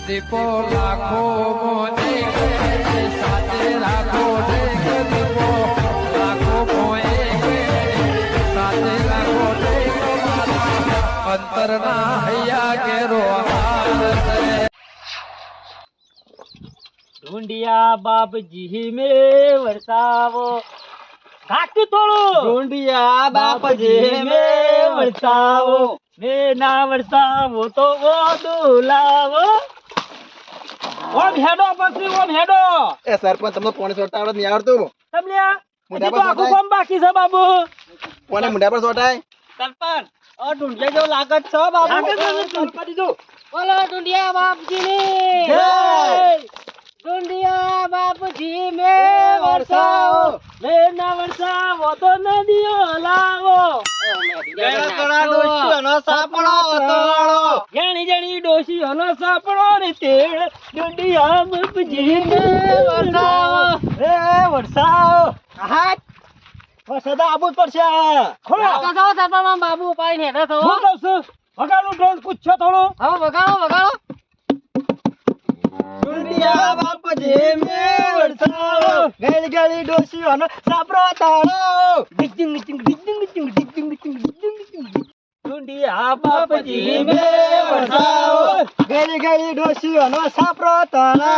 દીપો લાખો મોને સાથે રાખો દીપો લાખો મોએ સાથે રાખો અંતરના હૈયા કેરો ઢૂંઢિયા બાપજી મે વરસાવો કાકી તોડો ઢૂંઢિયા બાપજી મે વરસાવો મે ના વરસાવો તો ઓ દુલાવો ઓમ હેડો પછી ઓમ હેડો એ સરપંચ તમને પોણી છોડતા આવડત નહીં આવડતું તમને આ મુંડા હજી તો પર આખું સોટાય. કામ બાકી છે બાબુ પોણે મુંડા પર છોટાય સરપંચ ઓ ઢૂંઢિયા જેવો લાગત છે બાબુ કરી દીધું બોલો ઢૂંઢિયા બાપજી જય. ઢૂંઢિયા બાપજી મે વરસાવો મે ના વરસાવો તો નદીઓ લાવો જાણી જાણી ડોશીઓનો સાપડો ને તેડ ઢૂંઢિયા બાપજી મે વરસાવો એ વરસાવો હા વરસાદ આબુ જ પડશે ખોલો બાબુ પાણી હેઠળ થવો હું કહું છું વગાડું ડ્રોન પૂછો થોડું હવે વગાડો ઢૂંઢિયા બાપજી મે વરસાવો ગળી ગળી ડોશીઓનો સાપડો તાળો ડિંગ ડિંગ ડિંગ ડિંગ ડિંગ ડિંગ ડિંગ ઢૂંઢિયા બાપજી મે વરસાવો ગળી ગળી ડોશીઓનો સાપડો તાળો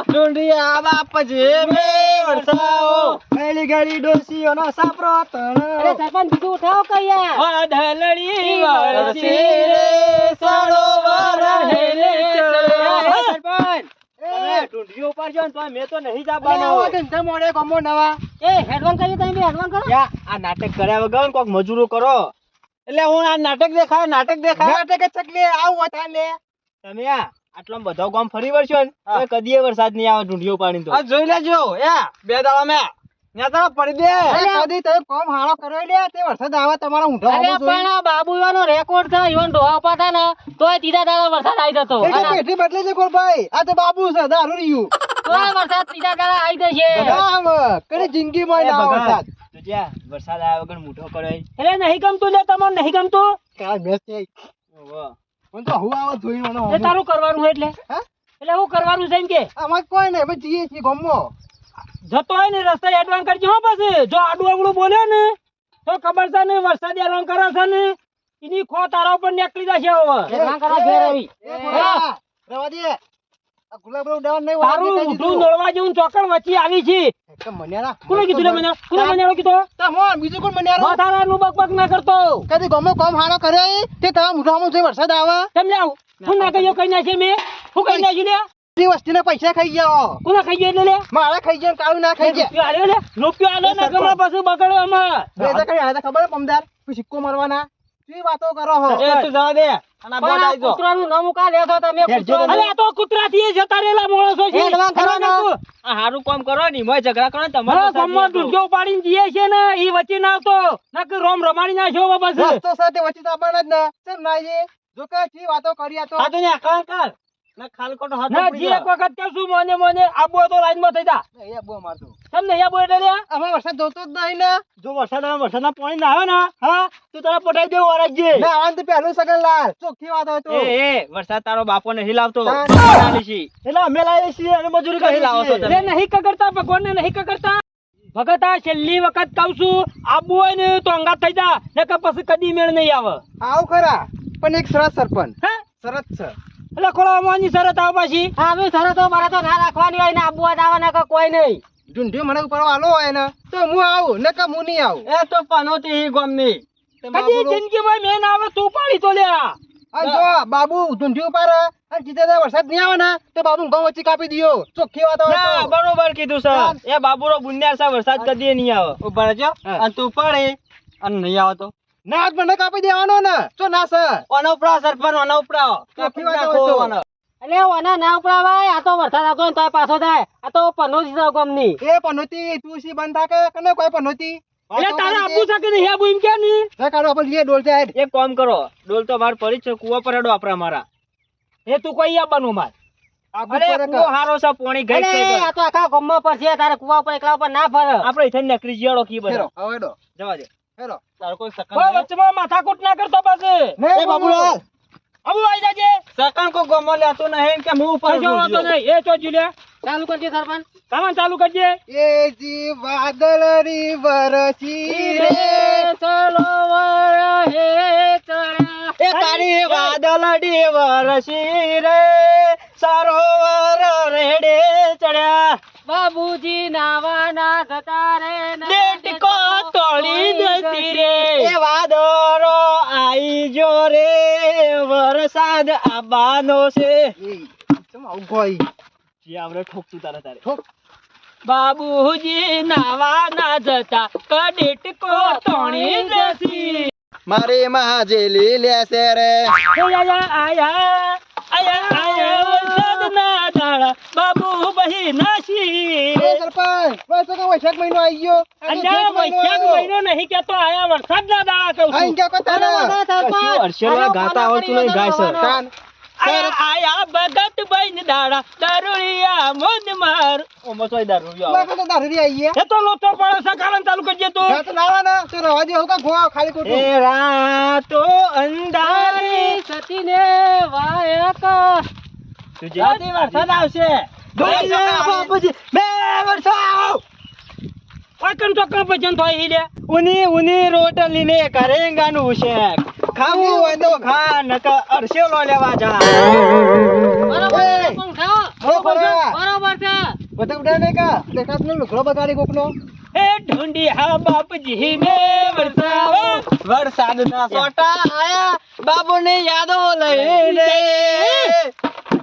ઢૂંઢિયા બાપજી મે વરસાવો ગળી ગળી ડોશીઓનો સાપડો તાળો અરે સરપંચ બીજું ઉઠાવો કયા વાદળડી વરસી રે સાળો વરહે રે સરપંચ ઢૂંઢિયો પાડજો ને તો મેં તો નહીં જાબાનો ધંધા મોડે ગમો નવા એ હેડવાન કરી તમે હેડવાન કરો યા આ નાટક કર્યા વગર કોક મજૂરો કરો એટલે હું આ નાટક દેખાય નાટક ચકલી આવું હતા લે તમે આટલો બધો ગામ ફરી વળશો ને તો કદીએ વરસાદ નહીં આવે ઢૂંઢિયો પાણી તો આ જોઈ લેજો યા બે દાડા મે ન્યા તો પડી દે કદી તમે કોમ હાળો કરો લે તે વરસાદ આવે તમારા ઊંધો અરે પણ બાબુવાનો રેકોર્ડ છે ઈવન ડોહા પાતા ને તોય ત્રીજા દાડા વરસાદ આવી જતો પેટી બદલે છે ગોળભાઈ આ તો બાબુ છે દારૂ રહ્યું તોય વરસાદ ત્રીજા દાડા આવી જશે કદી જિંદગી માં ના વરસાદ તુજ્યા વરસાદ આવ્યા વગર મૂઠો કરે એટલે નહીં ગમતું લે તમને નહીં ગમતું કાલ મેચ છે ઓહો પણ તો હું આવો જોઈ મને એ તારું કરવાનું હોય એટલે હું કરવાનું છે એમ કે અમાર કોઈ નહીં અમે જીએ છીએ ગમો જતો હોય ને રસ્તે એડવાન્સ કરજો હો પછી જો આડું આવડું બોલે ને તો ખબર છે ને વરસાદ એડવાન્સ કરે છે ને એની ખો તારા ઉપર નીકળી જશે હવે એડવાન્સ કરવા ઘેર આવી રવા દે આ ગુલાબ નો ડાઉન નહીં તારું ઊંધું નળવા જેવું ચોકડ વચ્ચે આવી છે કે મન્યારા કોને કીધું લે મન્યારા કોને મન્યારો કીધો તમોન બીજું કોણ મન્યારો તારા નું બકબક ના કરતો કદી ગમો કોમ હારો કરે તે તારા મુઠામાં જે વરસાદ આવે તેમ લે હું ના કયો કઈ ના છે મે હું કઈ ના છું લે તી વસ્તીના પૈસા ખાઈ ગયો કોના ખાઈ ગયો એટલે લે મારા ખાઈ ગયો કાળું ના ખાઈ ગયા આલ્યો લે રૂપિયો આલો ના ગમા પાછું બગડ્યો આમાં બે તો કઈ આ ખબર પમદાર તું સિક્કો મારવાના તું વાતો કરો હો એ તું જવા દે અને બોટ આવી જો કૂતરાનું નામ કા લેતો તમે કૂતરો અલે આ તો કૂતરાથી જતા રેલા મોળસો છે આ હારું કામ કરો ની મોય ઝઘડા કરો તમારો ગમમાં દુર્ગો પાડીને જીએ છે ને ઈ વચ્ચે ના આવતો નક રોમ રમાડી નાખ્યો બસ રસ્તો સાથે વચ્ચે તાબાણ જ ના કેમ ના જે જો કઈ વાતો કર્યા તો આ તો ને કાલ ના ખાલ કોટો હાથ ના જી એક વખત કે શું મોને આબો તો લાઈન માં થઈ જા એ આબો મારતો તમને એ આબો એટલે લે અમે વરસાદ જોતો જ નહીં ને જો વરસાદના પાણી ના આવે ને હા તું તારા પટાઈ દેવો વરાજે ના આન તો પહેલું સગનલાલ ચોખ્ખી વાત હોય તો એ વરસાદ તારો બાપો નહીં લાવતો એટલે અમે લાવીએ છીએ અને મજૂરી કરી લાવો છો તમે નહીં કગરતા ભગવાનને નહીં કગરતા ભગત આ છેલ્લી વખત કહું છું આબુ હોય ને તો અંગાત થઈ જા ને કે પછી કદી મેળ નહીં આવે આવ ખરા પણ એક શરત સરપંચ હે શરત છે એટલે ખોળવાની શરત આવ પાછી હા ભાઈ શરતો મારે તો ના રાખવાની હોય ને આબુ આવવાના કે કોઈ નહીં ઢૂંઢી મને ઉપર આલો હોય ને તો હું આવું ને કે હું નહીં આવું એ તો પનોતી ગમની કદી જિંદગીમાં મેં ના આવે તું પાડી તો લે આ જો બાબુ ઢૂંઢી ઉપર અને જીતે વરસાદ નહીં આવે ને તો બાબુ ઘઉં વચ્ચે કાપી દિયો ચોખ્ખી વાત હોય તો બરોબર કીધું સર એ બાબુરો બુન્યાર સા વરસાદ કદી નહીં આવે ઉપર જો અને તું પડે અને નહીં આવે તો ના મને કાપી દેવાનો ને તો ના સર ઓનો ઉપરા સરપંચ ઓનો ઉપરા કાપી નાખો અલે ઓના ના ઉપરાવાય આ તો વરસાદ આવતો ને તો પાછો થાય આ તો પનોતી છે ગમની એ પનોતી તું સી બંધ થાકે કને કોઈ પનોતી એટલે તારે આપુ છે કે નહીં આપુ એમ કે ની ના કાઢો આપણે લે ડોલ જાય એક કામ કરો ડોલ તો માર પડી છે કુવા પર હેડો આપરા મારા એ તું કોઈ આવવાનું માર અરે કુવો હારો છે પોણી ગઈ છે આ તો આખા ગમમાં પર છે તારે કુવા પર એકલા પર ના ફરે આપણે ઇથન નકરી જીયાડો કી બધો હવેડો જવા દે હેરો તારો કોઈ સકન કોઈ વચ્ચેમાં માથાકૂટ ના કરતો બસ એ બાબુલાલ અબુ આઈ જાજે સકન કો ગમો લેતો નહીં કે હું ઉપર કશો વાંધો નહીં. એ તો જીલે ચાલુ કરજે સરપંચ. કામણ ચાલુ કરજે. એ જી વાદળની વરસી રે સરોવર હે ચડ્યા. એ તારી વાદળડી વરસી રે સરોવર રેડે ચડ્યા બાબુજી નાવાના જતા રે દેટકો તોડી દેતી રે એ વાદળો આઈ જો રે વરસાદ આબાનો છે ચમ આવું કોઈ જે આપણે ઠોકતું તારે બાબુજી નાવાના જતા કડેટકો તોણી જસી. મારી માં જેલી લેશે રે આયા વરસાદના દાડા બાબુ બહી નાસી. એ સરપંચ બસ તો વૈશાખ મહિનો આવી ગયો અલ્યા વૈશાખ મહિનો નહીં કેતો આયા વરસાદના દાડા કહું આઈ છું. ગયા કો તારા અરશેલા ગાતા આવડતું નહીં ગાય સર કાન આયા ભગત બહેન દાડા દારૂડિયા મોજ માર. ઓમો સોય દારૂ લાખો તો દારૂ આવી ગયા એ તો લોચો પડો છે કારણ ચાલુ કરજે તું. ઘાટ લાવવાના તો રવા દે હું કા ગો ખાલી એ ખોટું રાતો અંધારી સતીને વાયક ગુજરાતી વરસાદ આવશે બાપુજી બે વરસાદ વાકણ તો કણ ભજન થાય ઈ લે. ઉની રોટલી ને કરેંગા નું શેક ખાવું હોય તો ખા નકર અરસેલો લેવા જા બરોબર છે સરપંચ, ખાઓ. બરોબર છે. બરોબર છે. બધા ઉડા ને કા દેખાત નો લુગડો બગાડી કોકનો એ ઢૂંઢિયા બાપજી મે વરસાવો. વરસાદ ના સોટા આયા બાબુ ને યાદો લઈને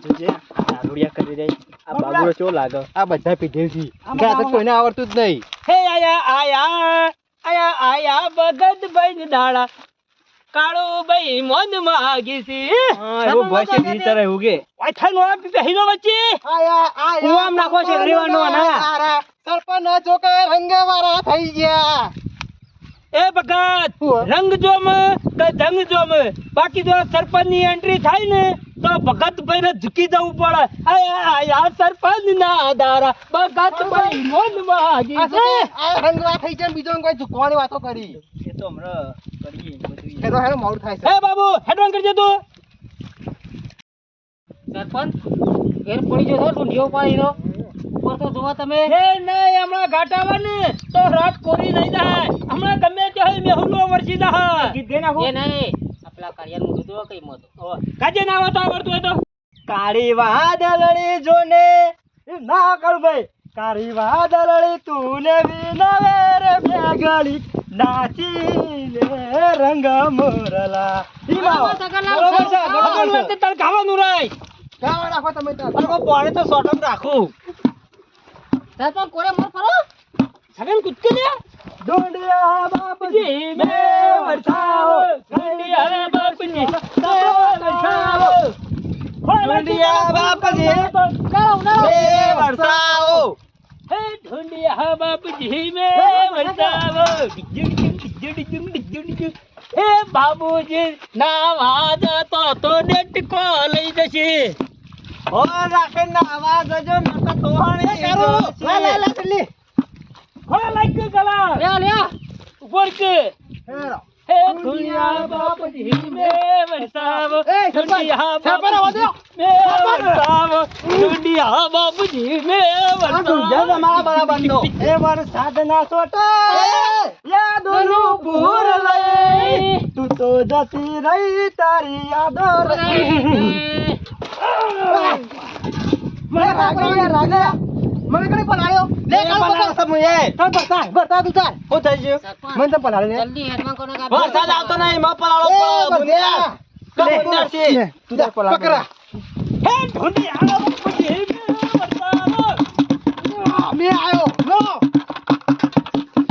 જોજે દારૂડિયા કરી રહી આ બાબુનો ચો લાગે આ બધા પીઢેથી ગાત કોઈને આવડતું જ નહીં હે આયા ભગત બહેન દાડા કાળો ભાઈ મોન માગીસી. એવું ભય છે વિચાર એવું કે ઓય થાય નો બેહીનો વચ્ચે. આયા કુવામાં નાખો છે ગરીવાનો ના સરપંચ ના ચોકા રંગવાળા થઈ ગયા એ ભગત હું? રંગ જોમ કે જંગ જોમ બાકી જો સરપંચ ની એન્ટ્રી થાય ને તો ભગત ભાઈ ને ઝૂકી જવું પડે. આયા સરપંચ ના દારા ભગત ભાઈ મોન માગીસી. આ રંગવા થઈ જાય બીજો કોઈ ઝુકવાની વાતો કરી એ તો હમણાં કરીએ બધું હેરો હેરો મોડું થાય છે હે બાબુ હેડવાન કરજે તું. સરપંચ ઘેર પડી ગયો છો ઢૂંઢિયો પાડીનો ઉપર તો જોવા તમે હે નહીં હમણાં ઘાટાવા ને તો રાત કોરી નહીં જાય. હમણાં ગમે તે હોય મેહુલો વરસી જાય. ગીત ગઈ નાખો એ નહીં આપલા કાળિયાનું મોઢું તો કઈ મોતો કાજે ના આવતો આવડતું હોય તો કાળી વાદળડી જોને એ ના કર ભાઈ કાળી વાદળડી તુને વિનવે રે ભેગળી નાચી લે રંગ મોરલા બરાબર છે, ગલા. બરોબર છે, આગળ બરોબર છે. વખતે તાર ખાવાનું રાય. ગાવા રાખો તમે તો પણ કોઈ પાણી તો સોટમ રાખું સરપંચ કોરે મોર ફરો સગન કૂદકે દે. ડોંડિયા બાપજી જી મે વરસાવો ઢૂંઢિયા બાપજી મે વરસાવો. ડોંડિયા બાપજી ઉનાળો ઉનાળો બે વરસાવો હે ઢૂંઢિયા બાપજી મે વરસાવો. હે બાબુજી ના વાજતો તો ડેટકો લઈ જશે. ઓ રાખે ના આવાજ જો નકા તોહાણી કરું લા લા લા જલ્દી ખોલા લાઈક ગલા લ્યો લ્યો ઉપર કે હેરો હે ઢૂંઢિયા બાપજી મે વરસાવો. એ સરપંચ, ઢૂંઢિયા સરપંચ આવો દો. મે વરસાવો. ઢૂંઢિયા બાપજી મે આ ઢૂંઢ્યા તો મારા બરાબરનો. એ વરસાદ ના સોટા યાદોનું પૂર લઈ તું તો જતી રહી તારી યાદો રહી. મને રાગા મને કને પલાળ્યો લે કાલ પલાળ સમુએ ચાલ બતા તું ચાલ શું થઈ ગયું? સરપંચ મને તો પલાળ ને જલ્દી હેડમાં કોને કાપ વરસાદ આવતો નહીં માં પલાળો પલાળો બુનિયા. કમ બુનિયા છે? તું જા પકડા હે ઢૂંઢિયા બાપજી મે વરસાવો. મે આયો નો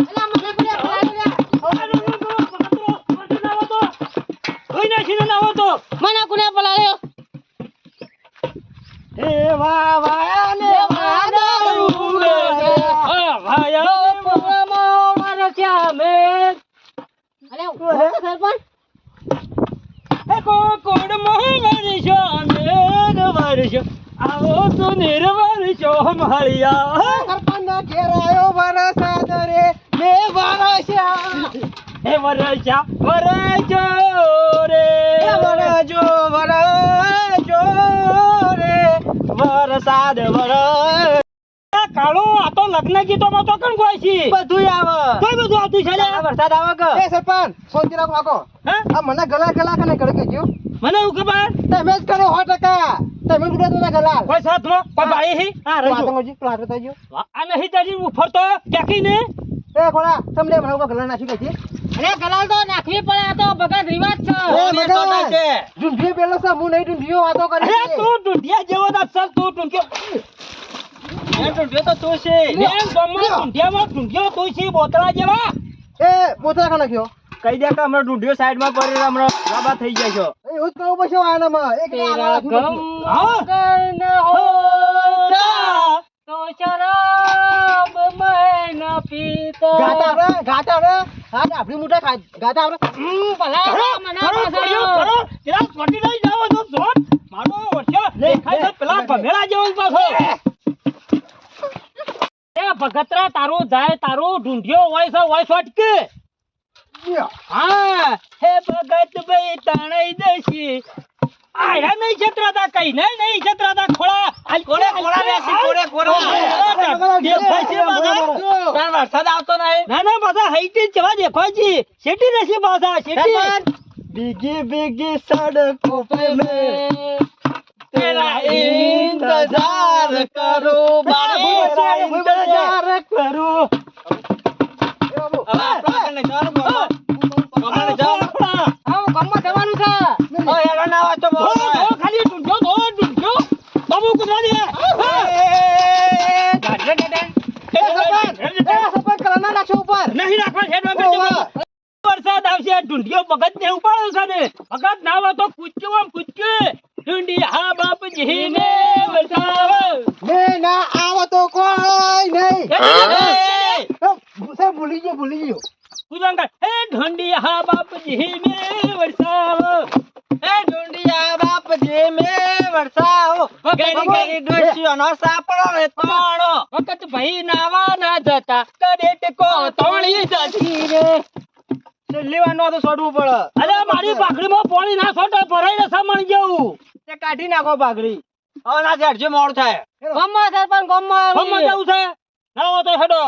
એલા મને કોને પલાળ્યો એ વાહ વાયા ને વાદળું ઉડે. અરે સરપંચ આવો તો નિર્વર્ષો મળ્યા. સરપંચ ના ઘેર આયો વરસાદ રે મે વરસ્યા હે વરસ્યા વરજો રે વરજો વરજો રે વરસાદ વર કાળો આ તો લગ્ન ગીતોમાં તો કણ કોઈ છે બધું આવે કોઈ બધું આવતું છે લે. વરસાદ આવે કે એ સરપંચ શાંતિ રાખો આખો હે? આ મને ગલા ગલા કને કરે કેજો મને એવું ખબર તમે જ કરો 100% તમે જ ગુડા તો ગલા કોઈ સાથમાં કોઈ બાઈ હી હા તો રહીશું આતંકવાદી પ્લાટ થઈ ગયો આ નહીં તારી ઉપર તો ટેકીને એ કોલા તમને મને ઉપર ગલા નાખી ગઈ અરે ગલાલ તો નાખવી પડે આ તો ભગત રિવાજ છે એ એ તો ના છે. ઢૂંઢીએ પેલો છે હું નહીં ઢૂંઢીઓ વાતો અરે કરી તું ઢૂંઢિયા જેવો તો અસલ તું ઢૂંઢ્યો એ ઢૂંઢ્યો તો તું છે બેન ગમો ઢૂંઢિયામાં ઢૂંઢ્યો તું છે બોતળા જેવા એ બોતરા કા નાખ્યો કહી દે કે હમણાં ઢૂંઢ્યો સાઈડમાં પડી હમણાં લાંબા થઈ જાય છો એ એવું જ કરવું પડશે આનામાં એક તેરા ગમ હા. અગર ન હોતા તો શરાબ મેં ન પીતો ગાતા રે હા આપણી મોટા ગાતા આપણે ભલા ખરો, મને ખરો, પડ્યો, ખરો. પેલા ચોટી નહીં જાવ તો જોત. મારો વર્ષો દેખાય છે પેલા ભમેળા જેવો જ પાછો. એ ભગતરા તારું જાય તારું ઢૂંઢ્યો હોય છે હોય છોટકે. હા હે ભગત ભાઈ તાણાઈ દેશી આયા નહીં છત્રાતા કઈ નહીં છત્રાતા ખોળા હાલ કોણે કોણા બેસી કોણે કોણા દેખાય છે પાછા. તાર વરસાદ આવતો નહીં ના ના પાછા હાઈટી જ જવા દેખાય છે શેટી રહેશે પાછા શેટી ભીગી ભીગી સડકો पे मैं तेरा इंतजार करूं बाबू तेरा इंतजार करूं હવે આપણે જવાનું બોલો આપણે જવાનું આવ ગમમાં જવાનું છે ઓ હેલો ના વાત તો બોલ ખાલી ઢૂંઢ્યો બાબુ કુદવા દે સરપંચ કલાના નાખશો ઉપર નહીં રાખવા હેડવા કરજો વરસાદ આવશે ઢૂંઢ્યો ભગત ને ઉપાડો છે ને ભગત ના હોય તો કૂચ્યો આમ કૂચ્યો ઢૂંઢી હા બાપજી ને વરસાવ મે ના આવો તો કોઈ નહીં સાહેબ ભૂલી ગયો કુદંગા હે ઢૂંઢી હા બાપજી ને વરસાવ એ ઢૂંઢિયા બાપજી મે વરસાવો ગરી ગરી ડોશીઓનો સાપડો રે તોણો વખત ભાઈ નાવા ના જતા કરેટ કો તોણી જતી રે લેવાનો તો છોડવું પડે અરે મારી પાઘડીમાં પાણી ના છોટે ભરાઈને સમણ જેવું તે કાઢી નાખો પાઘડી હવે ના ઝડજે મોડ થાય ગમમાં સરપંચ ગમમાં સમજ જવું છે ના હોય તો હેડો